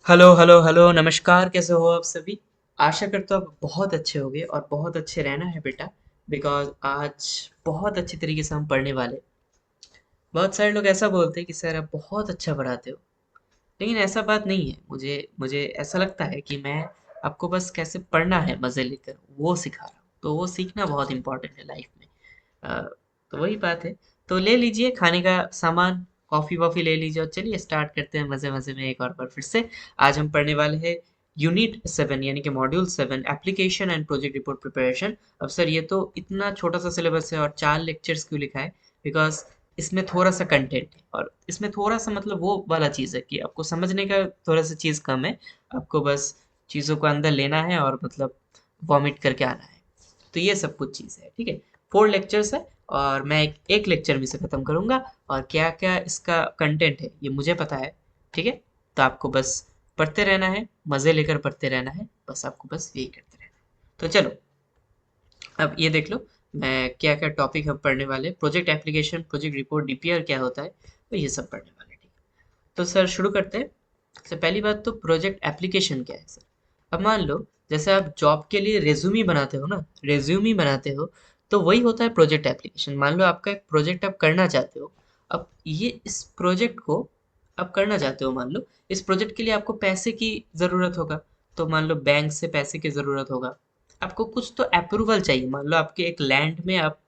Hello hello hello नमस्कार, कैसे हो आप सभी। आशा करता हूँ आप बहुत अच्छे होगे और बहुत अच्छे रहना है बेटा। बिकॉज आज बहुत अच्छी तरीके से हम पढ़ने वाले। बहुत सारे लोग ऐसा बोलते हैं कि सर आप बहुत अच्छा पढ़ाते हो, लेकिन ऐसा बात नहीं है। मुझे मुझे ऐसा लगता है कि मैं आपको बस कैसे पढ़ना है मज़े लेकर वो सिखा रहा हूँ, तो वो सीखना बहुत इंपॉर्टेंट है लाइफ में। अ, तो वही बात है। तो ले लीजिए खाने का सामान, कॉफ़ी वॉफ़ी ले लीजिए और चलिए स्टार्ट करते हैं मज़े मज़े में एक और बार फिर से। आज हम पढ़ने वाले हैं यूनिट 7 यानी कि module 7 application and project report preparation. अब सर ये तो इतना छोटा सा सिलेबस है और 4 लेक्चर्स क्यों लिखा है? बिकॉज़ इसमें थोड़ा-सा कंटेंट है और इसमें थोड़ा-सा मतलब वो वाला चीज़ है कि आपको समझने का थोड़ा-सा चीज़ कम है। आपको बस चीज़ों को अंदर लेना है और मतलब वॉमिट करके आना है। तो ये सब कुछ चीज़ है, ठीक है। 4 लेक्चर्स है और मैं एक लेक्चर में इसे खत्म करूंगा। और क्या क्या इसका कंटेंट है ये मुझे पता है, ठीक है। तो आपको बस पढ़ते रहना है, मज़े लेकर पढ़ते रहना है, बस आपको बस यही करते रहना है। तो चलो अब ये देख लो, मैं क्या क्या टॉपिक हम पढ़ने वाले। Project application, project report, DPR क्या होता है, तो ये सब पढ़ने वाले, ठीक है। तो सर शुरू करते हैं। सबसे पहली बात तो प्रोजेक्ट एप्लीकेशन क्या है सर। अब मान लो जैसे आप जॉब के लिए रेज्यूमी बनाते हो ना, रेज्यूमी बनाते हो, तो वही होता है प्रोजेक्ट एप्लीकेशन। मान लो आपका एक प्रोजेक्ट आप करना चाहते हो। अब ये इस प्रोजेक्ट को आप करना चाहते हो, मान लो इस प्रोजेक्ट के लिए आपको पैसे की ज़रूरत होगा। तो मान लो बैंक से पैसे की ज़रूरत होगा। आपको कुछ तो अप्रूवल चाहिए। मान लो आपके एक लैंड में आप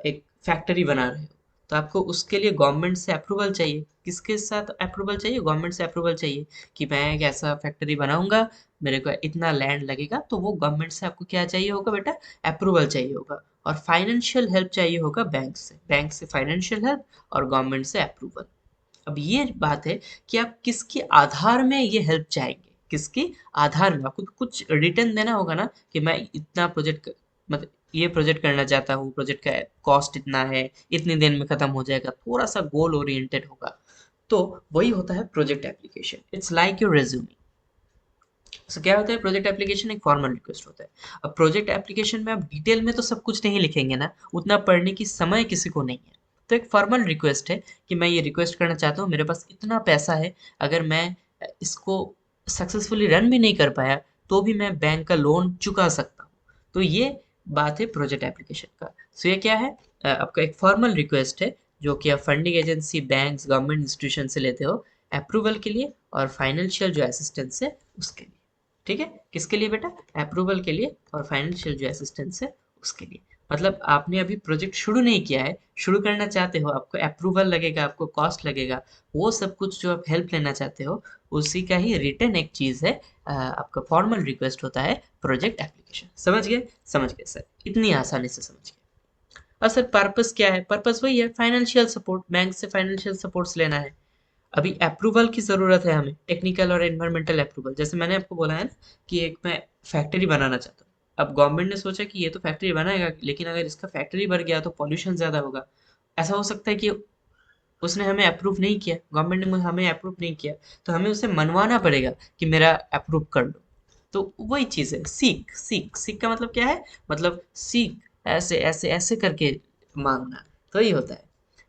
एक फैक्ट्री बना रहे हो, तो आपको उसके लिए गवर्नमेंट से अप्रूवल चाहिए। किसके साथ अप्रूवल चाहिए? गवर्नमेंट से अप्रूवल चाहिए कि मैं एक ऐसा फैक्ट्री बनाऊंगा, मेरे को इतना लैंड लगेगा। तो वो गवर्नमेंट से आपको क्या चाहिए होगा बेटा? अप्रूवल चाहिए होगा। और फाइनेंशियल हेल्प चाहिए होगा बैंक से फाइनेंशियल हेल्प और गवर्नमेंट से अप्रूवल। अब ये बात है कि आप किसके आधार में ये हेल्प चाहेंगे, किसके आधार में आपको कुछ रिटर्न देना होगा ना कि मैं इतना प्रोजेक्ट मतलब ये प्रोजेक्ट करना चाहता हूँ, प्रोजेक्ट का कॉस्ट इतना है, इतने दिन में खत्म हो जाएगा, थोड़ा सा गोल ओरिएंटेड होगा। तो वही होता है project application. It's like your resume. So क्या होता है प्रोजेक्ट एप्लीकेशन? एक फॉर्मल रिक्वेस्ट होता है। अब प्रोजेक्ट एप्लीकेशन में आप डिटेल में तो सब कुछ नहीं लिखेंगे ना, उतना पढ़ने की समय किसी को नहीं है। तो एक फॉर्मल रिक्वेस्ट है कि मैं ये रिक्वेस्ट करना चाहता हूँ, मेरे पास इतना पैसा है, अगर मैं इसको सक्सेसफुली रन भी नहीं कर पाया तो भी मैं बैंक का लोन चुका सकता हूँ। तो ये बात है प्रोजेक्ट एप्लीकेशन का। सो ये क्या है? आपका एक फॉर्मल रिक्वेस्ट है जो कि आप funding agency, banks, government institution से लेते हो अप्रूवल के लिए और फाइनेंशियल जो असिस्टेंस है उसके लिए। ठीक है, किसके लिए बेटा? अप्रूवल के लिए और फाइनेंशियल जो असिस्टेंस है उसके लिए। मतलब आपने अभी प्रोजेक्ट शुरू नहीं किया है, शुरू करना चाहते हो, आपको अप्रूवल लगेगा, आपको कॉस्ट लगेगा, वो सब कुछ जो आप हेल्प लेना चाहते हो उसी का ही रिटर्न एक चीज है। आपका फॉर्मल रिक्वेस्ट होता है प्रोजेक्ट एप्लीकेशन। समझ गए? समझ गए सर, इतनी आसानी से समझ गए। और सर पर्पस क्या है? पर्पस वही है, फाइनेंशियल सपोर्ट, बैंक से फाइनेंशियल सपोर्ट्स लेना है। अभी अप्रूवल की ज़रूरत है हमें, टेक्निकल और एनवायरमेंटल अप्रूवल। जैसे मैंने आपको बोला है ना कि एक मैं फैक्ट्री बनाना चाहता हूँ। अब गवर्नमेंट ने सोचा कि ये तो फैक्ट्री बनाएगा, लेकिन अगर इसका फैक्ट्री भर गया तो पॉल्यूशन ज़्यादा होगा। ऐसा हो सकता है कि उसने हमें अप्रूव नहीं किया, गवर्नमेंट ने हमें अप्रूव नहीं किया, तो हमें उसे मनवाना पड़ेगा कि मेरा अप्रूव कर लो। तो वही चीज़ है, सीख सीख सीख का मतलब क्या है? मतलब सीख, ऐसे ऐसे ऐसे करके मांगना। तो यही होता है।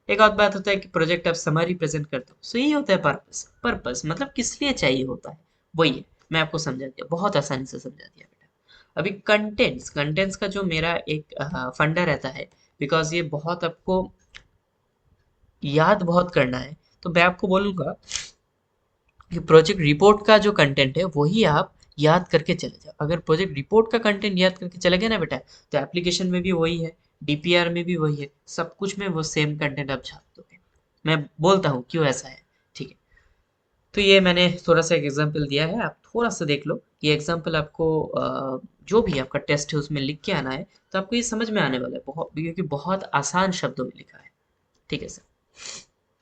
एक और बात होता है कि प्रोजेक्ट आप समरी प्रेजेंट करते हो, सो यही होता है पर्पस। पर्पस मतलब किस लिए चाहिए होता है, वही है। मैं आपको समझा दिया, बहुत आसानी से समझा दिया बेटा। अभी कंटेंट्स, कंटेंट्स का जो मेरा एक फंडा रहता है, बिकॉज ये बहुत आपको याद बहुत करना है, तो मैं आपको बोलूँगा कि प्रोजेक्ट रिपोर्ट का जो कंटेंट है वही आप याद करके चले जाओ। अगर प्रोजेक्ट रिपोर्ट का कंटेंट याद करके चले गए ना बेटा, तो एप्लीकेशन में भी वही है, डीपीआर में भी वही है, सब कुछ में वो सेम कंटेंट आप छाप दोगे। मैं बोलता हूँ क्यों ऐसा है, ठीक है। तो ये मैंने थोड़ा सा एक एग्जांपल दिया है, आप थोड़ा सा देख लो। ये एग्जांपल आपको जो भी आपका टेस्ट है उसमें लिख के आना है, तो आपको ये समझ में आने वाला है बहुत, क्योंकि बहुत आसान शब्दों में लिखा है। ठीक है सर।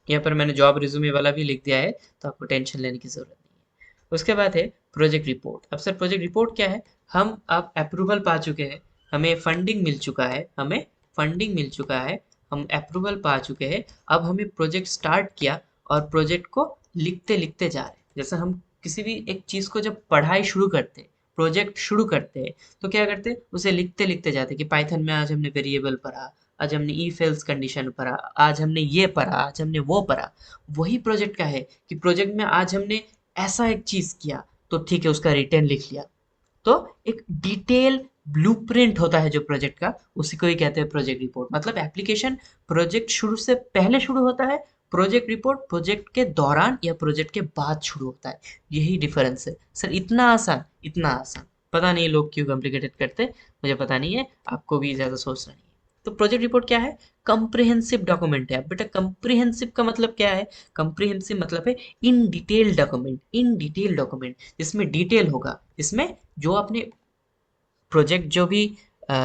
यहाँ पर मैंने जॉब रिज्यूमे वाला भी लिख दिया है, तो आपको टेंशन लेने की ज़रूरत नहीं है। उसके बाद है प्रोजेक्ट रिपोर्ट। अब सर प्रोजेक्ट रिपोर्ट क्या है? हम अब अप्रूवल पा चुके हैं, हमें फंडिंग मिल चुका है, हमें फंडिंग मिल चुका है, हम अप्रूवल पा चुके हैं। अब हमें प्रोजेक्ट स्टार्ट किया और प्रोजेक्ट को लिखते लिखते जा रहे हैं। जैसे हम किसी भी एक चीज़ को जब पढ़ाई शुरू करते हैं, प्रोजेक्ट शुरू करते हैं, तो क्या करते हैं? उसे लिखते लिखते जाते हैं कि पाइथन में आज हमने वेरिएबल पढ़ा, आज हमने इफ एल्स कंडीशन पढ़ा, आज हमने ये पढ़ा, आज हमने वो पढ़ा। वही प्रोजेक्ट का है कि प्रोजेक्ट में आज हमने ऐसा एक चीज किया, तो ठीक है उसका रिटर्न लिख लिया। तो एक डिटेल ब्लूप्रिंट होता है जो प्रोजेक्ट का, उसी को ही कहते हैं प्रोजेक्ट रिपोर्ट। मतलब एप्लीकेशन प्रोजेक्ट शुरू से पहले शुरू होता है, प्रोजेक्ट रिपोर्ट प्रोजेक्ट के दौरान या प्रोजेक्ट के बाद शुरू होता है। यही डिफरेंस है सर। इतना आसान, इतना आसान। पता नहीं लोग क्यों कॉम्प्लिकेटेड करते, मुझे पता नहीं है, आपको भी ज्यादा सोचना नहीं है। तो प्रोजेक्ट रिपोर्ट क्या है? कंप्रिहेंसिव डॉक्यूमेंट है। अब बेटा कंप्रिहेंसिव का मतलब क्या है? कंप्रिहेंसिव मतलब है in detail document, in detail document जिसमें डिटेल होगा, जिसमें जो आपने प्रोजेक्ट जो भी अ,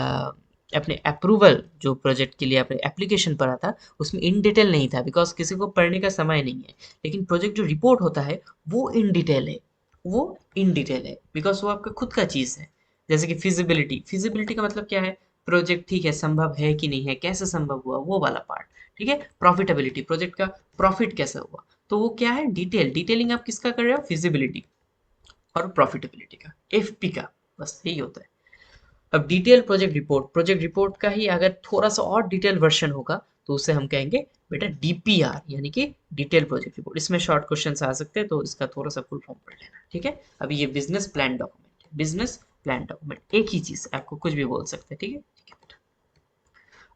अपने अप्रूवल जो प्रोजेक्ट के लिए अपने एप्लीकेशन पढ़ा था, उसमें इन डिटेल नहीं था बिकॉज किसी को पढ़ने का समय नहीं है। लेकिन प्रोजेक्ट जो रिपोर्ट होता है वो इन डिटेल है, वो इन डिटेल है बिकॉज वो आपका खुद का चीज़ है। जैसे कि फिजिबिलिटी, फिजिबिलिटी का मतलब क्या है? प्रोजेक्ट ठीक है संभव है कि नहीं है, कैसे संभव हुआ, वो वाला पार्ट। ठीक है, प्रॉफिटेबिलिटी, प्रोजेक्ट का प्रॉफिट कैसा हुआ, तो वो क्या है? डिटेल, डिटेलिंग आप किसका कर रहे हो? फिजिबिलिटी और प्रॉफिटेबिलिटी का, एफपी का, बस यही होता है। अब detail project report, project report का ही अगर थोड़ा सा और डिटेल वर्जन होगा तो उसे हम कहेंगे बेटा डीपीआर, यानी कि डिटेल प्रोजेक्ट रिपोर्ट। इसमें शॉर्ट क्वेश्चन आ सकते हैं तो इसका थोड़ा सा फुल फॉर्म पढ़ लेना। ठीक है, अभी ये बिजनेस प्लान डॉक्यूमेंट है, बिजनेस प्लान डॉक्यूमेंट एक ही चीज है, आपको कुछ भी बोल सकते हैं। ठीक है, ठीक है बेटा।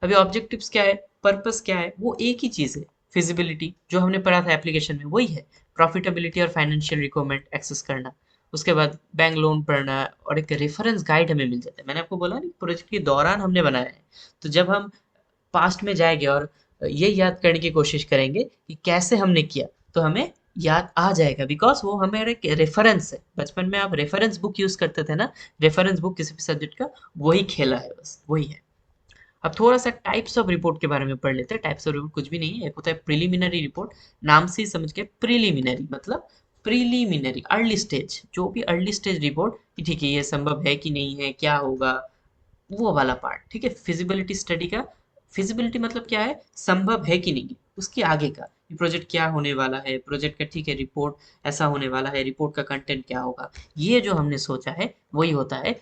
अभी ऑब्जेक्टिव्स क्या है, पर्पस क्या है, वो एक ही चीज है। फिजिबिलिटी जो हमने पढ़ा था एप्लीकेशन में वही है। प्रॉफिटेबिलिटी और फाइनेंशियल रिक्वायरमेंट एक्सेस करना। उसके बाद बैंक लोन पढ़ना और एक रेफरेंस गाइड हमें मिल जाता है। मैंने आपको बोला नहीं प्रोजेक्ट के दौरान हमने बनाया है, तो जब हम पास्ट में जाएंगे और ये याद करने की कोशिश करेंगे कि कैसे हमने किया, तो हमें याद आ जाएगा बिकॉज वो हमारे एक रेफरेंस है। बचपन में आप रेफरेंस बुक यूज करते थे ना, रेफरेंस बुक किसी भी सब्जेक्ट का, वही खेला है, बस वही है। अब थोड़ा सा टाइप्स ऑफ रिपोर्ट के बारे में पढ़ लेते हैं। टाइप्स ऑफ रिपोर्ट कुछ भी नहीं है, एक होता है प्रिलिमिनरी रिपोर्ट, नाम से ही समझ के प्रिलिमिनरी मतलब प्रिलिमिनरी, अर्ली स्टेज, जो भी अर्ली स्टेज रिपोर्ट कि ठीक है ये संभव है कि नहीं है, क्या होगा, वो वाला पार्ट। ठीक है, फिजिबिलिटी स्टडी का, फिजिबिलिटी मतलब क्या है? संभव है कि नहीं है, उसके आगे का ये प्रोजेक्ट क्या होने वाला है, प्रोजेक्ट का ठीक है रिपोर्ट ऐसा होने वाला है, रिपोर्ट का कंटेंट क्या होगा, ये जो हमने सोचा है वही होता है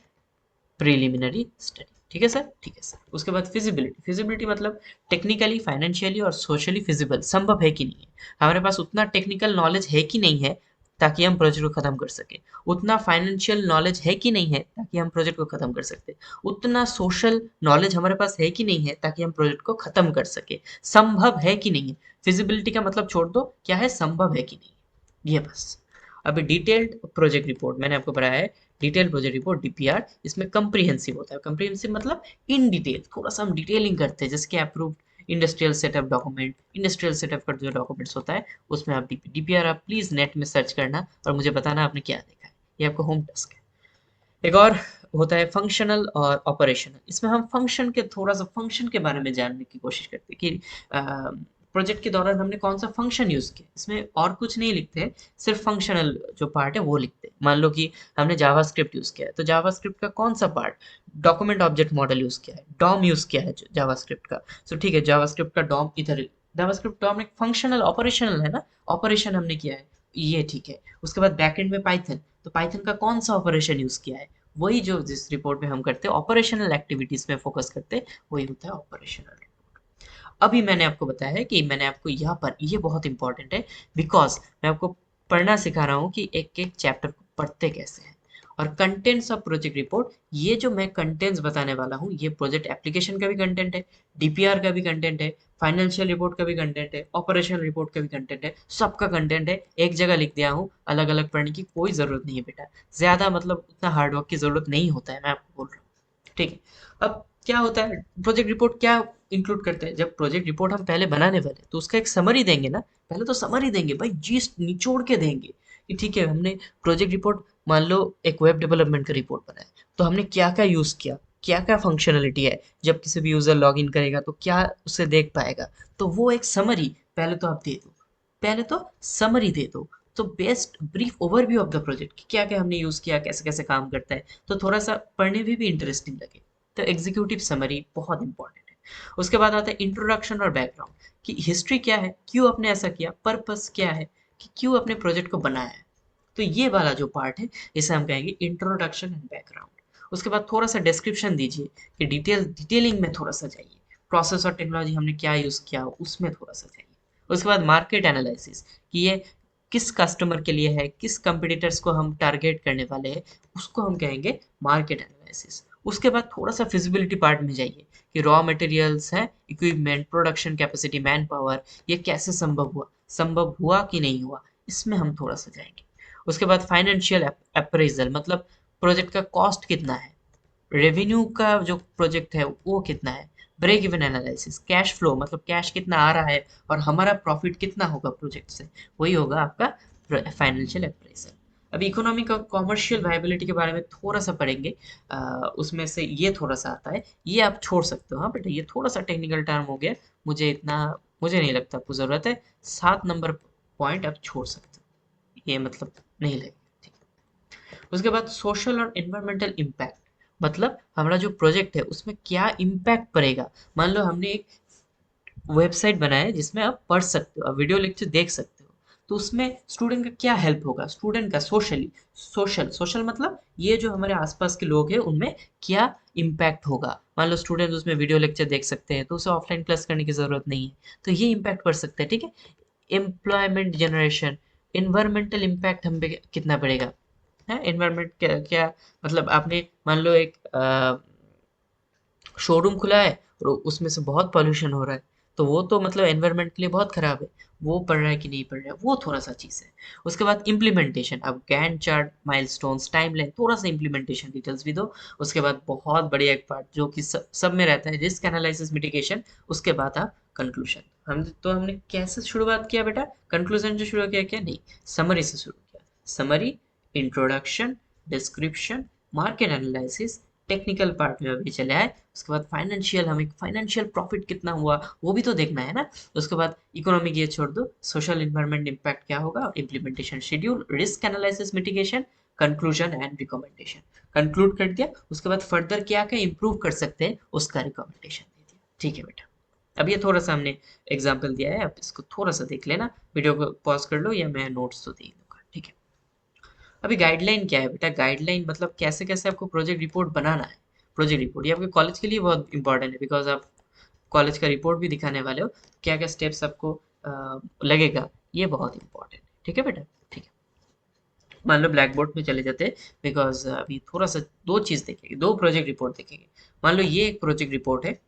प्रिलिमिनरी स्टडी। ठीक है सर, ठीक है सर। उसके बाद फिजिबिलिटी, फिजिबिलिटी मतलब टेक्निकली, फाइनेंशियली और सोशली फिजिबल, संभव है कि नहीं है, हमारे पास उतना टेक्निकल नॉलेज है कि नहीं है ताकि हम प्रोजेक्ट को खत्म कर सके, उतना फाइनेंशियल नॉलेज है कि नहीं है ताकि हम प्रोजेक्ट को खत्म कर सकते, उतना सोशल नॉलेज हमारे पास है कि नहीं है ताकि हम प्रोजेक्ट को खत्म कर सके, संभव है कि नहीं है। फिजिबिलिटी का मतलब छोड़ दो, क्या है? संभव है कि नहीं, ये बस। अभी डिटेल्ड प्रोजेक्ट रिपोर्ट मैंने आपको पढ़ाया है, डिटेल प्रोजेक्ट रिपोर्ट डीपीआर, इसमें कंप्रिहेंसिव होता है। कंप्रिहेंसिव मतलब इन डिटेल, थोड़ा सा हम डिटेलिंग करते हैं, जैसे कि approved industrial setup document, industrial setup का जो डॉक्यूमेंट्स होता है उसमें आप डीपीआर आप प्लीज नेट में सर्च करना और मुझे बताना आपने क्या देखा है, ये आपको होम टास्क है। एक और होता है फंक्शनल और ऑपरेशनल। इसमें हम फंक्शन के, थोड़ा सा फंक्शन के बारे में जानने की कोशिश करते हैं कि प्रोजेक्ट के दौरान हमने कौन सा फंक्शन यूज किया। इसमें और कुछ नहीं लिखते हैं, सिर्फ फंक्शनल जो पार्ट है वो लिखते हैं। मान लो कि हमने जावास्क्रिप्ट यूज किया है, तो जावास्क्रिप्ट का कौन सा part? Document object model use किया है, डॉम यूज किया है जावास्क्रिप्ट का, तो ठीक है जावास्क्रिप्ट का डॉम इधर, जावास्क्रिप्ट डॉम एक फंक्शनल ऑपरेशनल है ना, ऑपरेशन हमने किया है, ये ठीक है। उसके बाद बैकएंड में पाइथन, तो पाइथन का कौन सा ऑपरेशन यूज किया है, वही जो जिस रिपोर्ट में हम करते हैं ऑपरेशनल एक्टिविटीज में फोकस करते हैं, वही होता है ऑपरेशनल। अभी मैंने आपको बताया है कि मैंने आपको यहाँ पर, ये बहुत इंपॉर्टेंट है बिकॉज मैं आपको पढ़ना सिखा रहा हूँ कि एक एक चैप्टर को पढ़ते कैसे हैं। और कंटेंट्स ऑफ प्रोजेक्ट रिपोर्ट, ये जो मैं कंटेंट्स बताने वाला हूँ ये प्रोजेक्ट एप्लीकेशन का भी कंटेंट है, डीपीआर का भी कंटेंट है, फाइनेंशियल रिपोर्ट का भी कंटेंट है, ऑपरेशनल रिपोर्ट का भी कंटेंट है, सबका कंटेंट है, एक जगह लिख दिया हूँ। अलग अलग पढ़ने की कोई जरूरत नहीं है बेटा, ज्यादा मतलब उतना हार्डवर्क की जरूरत नहीं होता है, मैं आपको बोल रहा हूँ। ठीक है, अब क्या होता है प्रोजेक्ट रिपोर्ट, क्या इंक्लूड करते हैं? जब प्रोजेक्ट रिपोर्ट हम पहले बनाने वाले तो उसका एक समरी देंगे ना, पहले तो समरी देंगे भाई, जीस्ट निचोड़ के देंगे कि ठीक है हमने प्रोजेक्ट रिपोर्ट, मान लो एक वेब डेवलपमेंट का रिपोर्ट बनाया, तो हमने क्या क्या यूज किया, क्या क्या फंक्शनलिटी है, जब किसी भी यूजर लॉग इन करेगा तो क्या उसे देख पाएगा, तो वो एक समरी पहले तो आप दे दो, पहले तो समरी दे दो। तो best brief overview of the project, क्या क्या हमने यूज किया, कैसे कैसे काम करता है, तो थोड़ा सा पढ़ने में भी इंटरेस्टिंग लगे। तो एग्जीक्यूटिव समरी बहुत इंपॉर्टेंट है। उसके बाद आता है इंट्रोडक्शन और बैकग्राउंड, कि हिस्ट्री क्या है, क्यों आपने ऐसा किया, पर्पस क्या है कि क्यों अपने प्रोजेक्ट को बनाया है। तो ये वाला जो पार्ट है इसे हम कहेंगे इंट्रोडक्शन एंड बैकग्राउंड। उसके बाद थोड़ा सा डिस्क्रिप्शन दीजिए कि डिटेलिंग में थोड़ा सा जाइए, प्रोसेस और टेक्नोलॉजी हमने क्या यूज किया उसमें थोड़ा सा जाइए। उसके बाद मार्केट एनालिसिस, कि ये किस कस्टमर के लिए है, किस कंपटीटर्स को हम टारगेट करने वाले हैं, उसको हम कहेंगे मार्केट एनालिसिस। उसके बाद थोड़ा सा फिजिबिलिटी पार्ट में जाइए कि रॉ मटेरियल्स है, equipment, production capacity, man power, ये कैसे संभव हुआ कि नहीं हुआ, इसमें हम थोड़ा सा जाएंगे। उसके बाद फाइनेंशियल अप्रेजल, मतलब प्रोजेक्ट का कॉस्ट कितना है, रेवेन्यू का जो प्रोजेक्ट है वो कितना है, break even analysis, cash flow मतलब कैश कितना आ रहा है और हमारा प्रॉफिट कितना होगा प्रोजेक्ट से, वही होगा आपका फाइनेंशियल अप्रेजल। अभी इकोनॉमिक और कॉमर्शियल वायबिलिटी के बारे में थोड़ा सा पढ़ेंगे। उसमें से ये थोड़ा सा आता है, ये आप छोड़ सकते हो। हाँ बेटा, ये थोड़ा सा टेक्निकल टर्म हो गया, मुझे नहीं लगता आपको ज़रूरत है। 7 नंबर पॉइंट आप छोड़ सकते हो, ये मतलब नहीं लगेगा, ठीक है। उसके बाद सोशल और एनवायरमेंटल इम्पैक्ट, मतलब हमारा जो प्रोजेक्ट है उसमें क्या इम्पैक्ट पड़ेगा। मान लो हमने एक वेबसाइट बनाया है जिसमें आप पढ़ सकते हो, आप वीडियो लेक्चर देख सकते हो, तो उसमें स्टूडेंट का क्या हेल्प होगा, स्टूडेंट का सोशली, सोशल सोशल मतलब ये जो हमारे आसपास के लोग हैं उनमें क्या इम्पैक्ट होगा। मान लो स्टूडेंट उसमें वीडियो लेक्चर देख सकते हैं तो उसे ऑफलाइन क्लास करने की जरूरत नहीं है, तो ये इम्पैक्ट पड़ सकता है, ठीक है। एम्प्लॉयमेंट जनरेशन, इन्वायरमेंटल इम्पैक्ट हम पे कितना पड़ेगा है, एनवायरनमेंट क्या क्या, मतलब आपने मान लो एक शोरूम खुला है और उसमें से बहुत पॉल्यूशन हो रहा है, तो वो तो मतलब एनवायरनमेंट के लिए बहुत खराब है, वो पढ़ रहा है कि नहीं पढ़ रहा है, वो थोड़ा सा चीज़ है। उसके बाद इम्प्लीमेंटेशन, अब गैंट चार्ट, माइलस्टोन्स, टाइमलाइन, थोड़ा सा इम्प्लीमेंटेशन डिटेल्स भी दो। उसके बाद बहुत बढ़िया एक पार्ट जो कि सब में रहता है, रिस्क एनालिसिस, मिटिगेशन। उसके बाद आप कंक्लूजन। हमने कैसे शुरुआत किया बेटा, कंक्लूजन से शुरू किया क्या, नहीं, समरी से शुरू किया। Summary, introduction, description, market analysis, technical part में अभी चले आए। उसके बाद फाइनेंशियल, हमें फाइनेंशियल प्रॉफिट कितना हुआ वो भी तो देखना है ना। उसके बाद इकोनॉमिक ये छोड़ दो, सोशल इन्वायरमेंट इम्पैक्ट क्या होगा, implementation schedule, risk analysis, mitigation, conclusion and recommendation. Conclude कर दिया, उसके बाद फर्दर क्या क्या इंप्रूव कर सकते हैं उसका रिकमेंडेशन दे दिया, ठीक है बेटा। अब ये थोड़ा सा हमने एग्जाम्पल दिया है, आप इसको थोड़ा सा देख लेना, वीडियो को पॉज कर लो या मैं नोट्स तो दे दूंगा, ठीक है। अभी गाइडलाइन क्या है बेटा, गाइडलाइन मतलब कैसे कैसे आपको प्रोजेक्ट रिपोर्ट बनाना है। प्रोजेक्ट रिपोर्ट ये आपके कॉलेज के लिए बहुत इंपॉर्टेंट है, बिकॉज आप कॉलेज का रिपोर्ट भी दिखाने वाले हो, क्या क्या स्टेप्स आपको लगेगा, ये बहुत इंपॉर्टेंट है, ठीक है बेटा, ठीक है। मान लो ब्लैक बोर्ड में चले जाते हैं, बिकॉज अभी थोड़ा सा दो चीज़ देखेंगे, दो प्रोजेक्ट रिपोर्ट देखेंगे। मान लो ये एक प्रोजेक्ट रिपोर्ट है,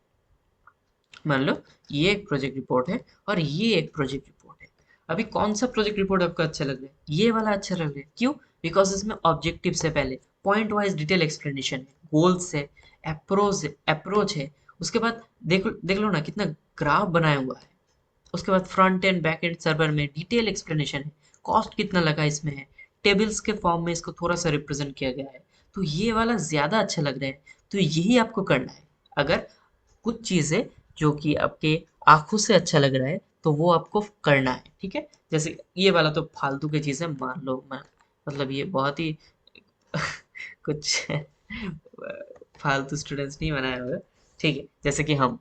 मान लो ये एक प्रोजेक्ट रिपोर्ट है और ये एक प्रोजेक्ट रिपोर्ट है। अभी कौन सा प्रोजेक्ट रिपोर्ट आपको अच्छा लग रहा है, ये वाला अच्छा लग रहा है, क्यों, बिकॉज इसमें ऑब्जेक्टिव है, पहले पॉइंट वाइज डिटेल एक्सप्लेनेशन है, गोल्स है, अप्रोच है। उसके बाद देख लो ना कितना ग्राफ बनाया हुआ है। उसके बाद front end back and server में डिटेल एक्सप्लेनेशन है, कॉस्ट कितना लगा इसमें है, टेबल्स के फॉर्म में इसको थोड़ा सा रिप्रेजेंट किया गया है। तो ये वाला ज़्यादा अच्छा लग रहा है, तो यही आपको करना है। अगर कुछ चीज़ें जो कि आपके आँखों से अच्छा लग रहा है, तो वो आपको करना है, ठीक है? जैसे ये वाला तो फालतू की चीज़ है, मान लो मैं मतलब ये बहुत ही कुछ फालतू स्टूडेंट्स नहीं बनाया होगा, ठीक है? जैसे कि हम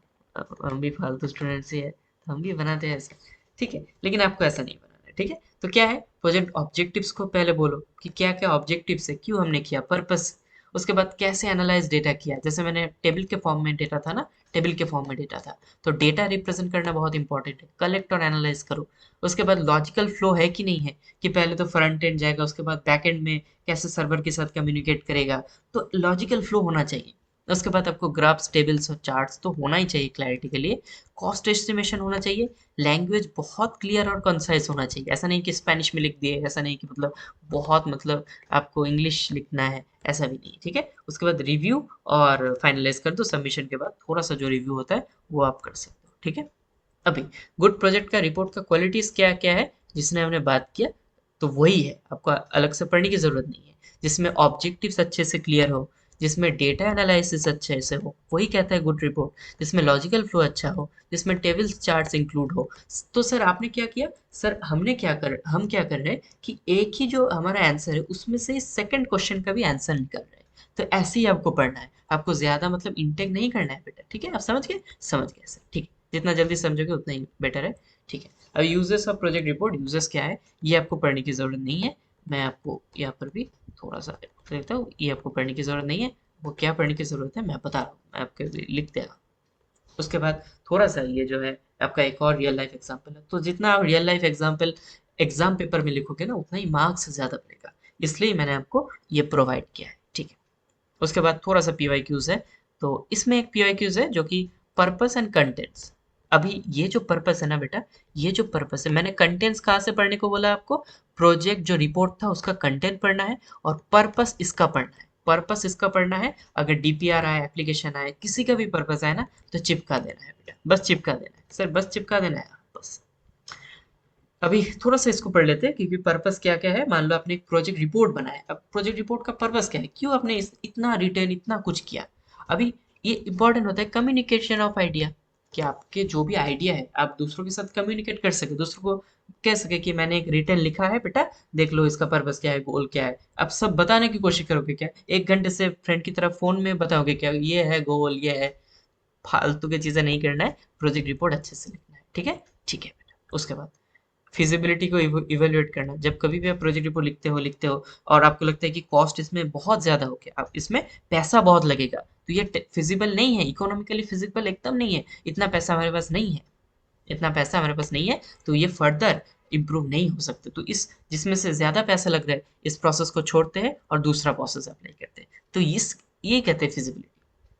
भी फालतू स्टूडेंट्स ही है, तो हम भी बनाते हैं ऐसे, ठीक है? लेकिन आपको ऐसा नहीं बनाना है, ठीक है? तो क्या है, प्रोजेक्ट ऑब्जेक्टिव्स को पहले बोलो कि क्या-क्या ऑब्जेक्टिव्स है, क्यों हमने किया, पर्पस। उसके बाद कैसे एनालाइज़ डेटा किया, जैसे मैंने टेबल के फॉर्म में डेटा था ना, टेबल के फॉर्म में डेटा था, तो डेटा रिप्रेजेंट करना बहुत इंपॉर्टेंट है, कलेक्ट और एनालाइज करो। उसके बाद लॉजिकल फ्लो है कि नहीं है, कि पहले तो फ्रंट एंड जाएगा, उसके बाद बैक एंड में कैसे सर्वर के साथ कम्युनिकेट करेगा, तो लॉजिकल फ्लो होना चाहिए। उसके बाद आपको ग्राफ्स, टेबल्स और चार्ट्स तो होना ही चाहिए क्लैरिटी के लिए, कॉस्ट एस्टिमेशन होना चाहिए, लैंग्वेज बहुत क्लियर और कंसाइज होना चाहिए, ऐसा नहीं कि स्पेनिश में लिख दिए, ऐसा नहीं कि मतलब बहुत मतलब आपको इंग्लिश लिखना है, ऐसा भी नहीं, ठीक है। उसके बाद रिव्यू और फाइनलाइज कर दो, सबमिशन के बाद थोड़ा सा जो रिव्यू होता है वो आप कर सकते हो, ठीक है। अभी गुड प्रोजेक्ट का रिपोर्ट का क्वालिटीज क्या क्या है जिसने हमने बात किया, तो वही है, आपको अलग से पढ़ने की जरूरत नहीं है। जिसमें ऑब्जेक्टिव्स अच्छे से क्लियर हो, जिसमें डेटा एनालिसिस अच्छे से हो, वही कहता है गुड रिपोर्ट। जिसमें लॉजिकल फ्लो अच्छा हो, जिसमें टेबल्स चार्ट्स इंक्लूड हो। तो सर आपने क्या किया, सर हम क्या कर रहे हैं कि एक ही जो हमारा आंसर है उसमें से सेकंड क्वेश्चन का भी आंसर निकल रहा है। तो ऐसे ही आपको पढ़ना है, आपको ज्यादा मतलब इंटेक नहीं करना है बेटा, ठीक है। आप समझ गए सर, ठीक है। जितना जल्दी समझोगे उतना ही बेटर है, ठीक है। अब users of project report, users क्या है ये आपको पढ़ने की ज़रूरत नहीं है। मैं आपको यहाँ पर भी थोड़ा सा देखता हूँ, ये आपको पढ़ने की ज़रूरत नहीं है। वो क्या पढ़ने की ज़रूरत है मैं बता रहा हूँ, मैं आपके लिए लिख दे रहा हूँ। उसके बाद थोड़ा सा ये जो है आपका एक और रियल लाइफ एग्जांपल है, तो जितना आप real life example exam paper में लिखोगे ना उतना ही मार्क्स ज़्यादा मिलेगा, इसलिए मैंने आपको ये प्रोवाइड किया है, ठीक है। उसके बाद थोड़ा सा पीवाईक्यूज है, तो इसमें एक पीवाईक्यूज है जो कि पर्पस एंड कंटेंट्स। अभी ये जो पर्पस है ना बेटा, ये जो पर्पस है, मैंने कंटेंट्स कहाँ से पढ़ने को बोला आपको, प्रोजेक्ट जो रिपोर्ट था उसका कंटेंट पढ़ना है, और पर्पस इसका पढ़ना है, पर्पस इसका पढ़ना है। अगर डीपीआर आए, एप्लीकेशन आए, किसी का भी पर्पस आए ना, तो चिपका देना है बेटा, बस चिपका देना है सर, बस चिपका देना है बस। अभी थोड़ा सा इसको पढ़ लेते हैं, क्योंकि पर्पस क्या क्या है। मान लो आपने एक प्रोजेक्ट रिपोर्ट बनाया, अब प्रोजेक्ट रिपोर्ट का पर्पस क्या है, क्यों आपने इतना रिटेन इतना कुछ किया। अभी ये इंपॉर्टेंट होता है कम्युनिकेशन ऑफ आइडिया, कि आपके जो भी आइडिया है आप दूसरों के साथ कम्युनिकेट कर सके, दूसरों को कह सके कि मैंने एक रिटर्न लिखा है बेटा, देख लो इसका पर्पस क्या है, गोल क्या है। आप सब बताने की कोशिश करोगे क्या, 1 घंटे से फ्रेंड की तरफ फोन में बताओगे क्या, ये है गोल, ये है। फालतू की चीजें नहीं करना है, प्रोजेक्ट रिपोर्ट अच्छे से लिखना है, ठीक है। ठीक है बेटा, उसके बाद फिजिबिलिटी को इवेल्युएट करना। जब कभी भी आप प्रोजेक्ट रिपोर्ट लिखते हो और आपको लगता है कि कॉस्ट इसमें बहुत ज़्यादा हो गया, आप इसमें पैसा बहुत लगेगा, तो ये फिजिबल नहीं है, इकोनॉमिकली फिजिबल एकदम नहीं है, इतना पैसा हमारे पास नहीं है, इतना पैसा हमारे पास नहीं है, तो ये फर्दर इम्प्रूव नहीं हो सकते। तो इस जिसमें से ज़्यादा पैसा लग रहा है, इस प्रोसेस को छोड़ते हैं और दूसरा प्रोसेस अप्लाई करते हैं, तो इस ये कहते हैं फिजिबिलिटी।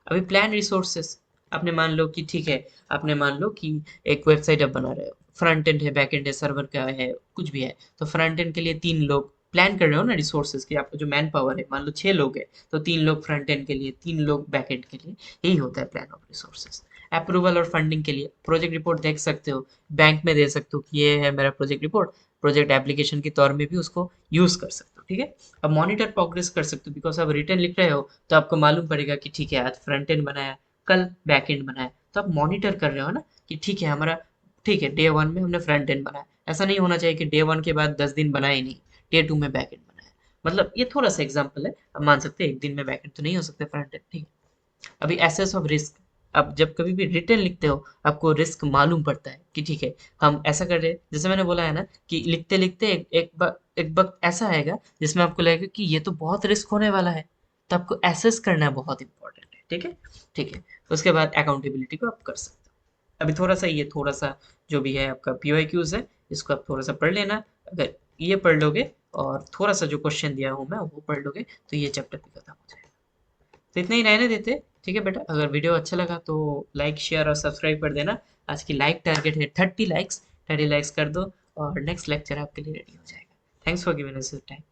अभी प्लान रिसोर्सेस, आपने मान लो कि ठीक है, आपने मान लो कि एक वेबसाइट आप बना रहे हो, फ्रंट एंड है, बैक एंड है, सर्वर का है, कुछ भी है, तो फ्रंट एंड के लिए 3 लोग प्लान कर रहे हो ना रिसोर्सेज की, आपका जो मैन पावर है, मान लो 6 लोग है, तो 3 लोग फ्रंट एंड के लिए, 3 लोग बैक एंड के लिए, यही होता है प्लान ऑफ रिसोर्सेज। अप्रूवल और फंडिंग के लिए प्रोजेक्ट रिपोर्ट देख सकते हो, बैंक में दे सकते हो कि ये है मेरा प्रोजेक्ट रिपोर्ट, प्रोजेक्ट एप्लीकेशन के तौर में भी उसको यूज कर सकते हो, ठीक है। अब मॉनिटर प्रोग्रेस कर सकते हो, बिकॉज आप रिटर्न लिख रहे हो, तो आपको मालूम पड़ेगा कि ठीक है आज फ्रंट एंड बनाया, कल बैक एंड बनाया, तो आप मॉनिटर कर रहे हो ना कि ठीक है हमारा, ठीक है डे 1 में हमने फ्रंट एंड बनाया। ऐसा नहीं होना चाहिए कि डे 1 के बाद 10 दिन बनाया ही नहीं, डे 2 में बैक एंड बनाया। मतलब ये थोड़ा सा एग्जाम्पल है, अब मान सकते हैं एक दिन में बैक एंड तो नहीं हो सकते फ्रंट एंड, ठीक है। अभी एसेस ऑफ रिस्क, अब जब कभी भी रिटर्न लिखते हो आपको रिस्क मालूम पड़ता है कि ठीक है हम ऐसा कर रहे हैं, जैसे मैंने बोला है ना कि लिखते लिखते एक वक्त ऐसा आएगा जिसमें आपको लगेगा कि ये तो बहुत रिस्क होने वाला है, तो आपको एसेस करना बहुत इंपॉर्टेंट है, ठीक है। ठीक है, उसके बाद अकाउंटेबिलिटी को आप कर सकते हो। अभी थोड़ा सा ये थोड़ा सा जो भी है आपका पीवाईक्यूज है, इसको आप थोड़ा सा पढ़ लेना। अगर ये पढ़ लोगे और थोड़ा सा जो क्वेश्चन दिया हूँ मैं वो पढ़ लोगे, तो ये चैप्टर भी खत्म हो जाएगा। तो इतना ही रहने देते, ठीक है बेटा। अगर वीडियो अच्छा लगा तो लाइक शेयर और सब्सक्राइब कर देना। आज की लाइक टारगेट है 30 लाइक्स, 30 लाइक्स कर दो और नेक्स्ट लेक्चर आपके लिए रेडी हो जाएगा। Thanks for giving us time.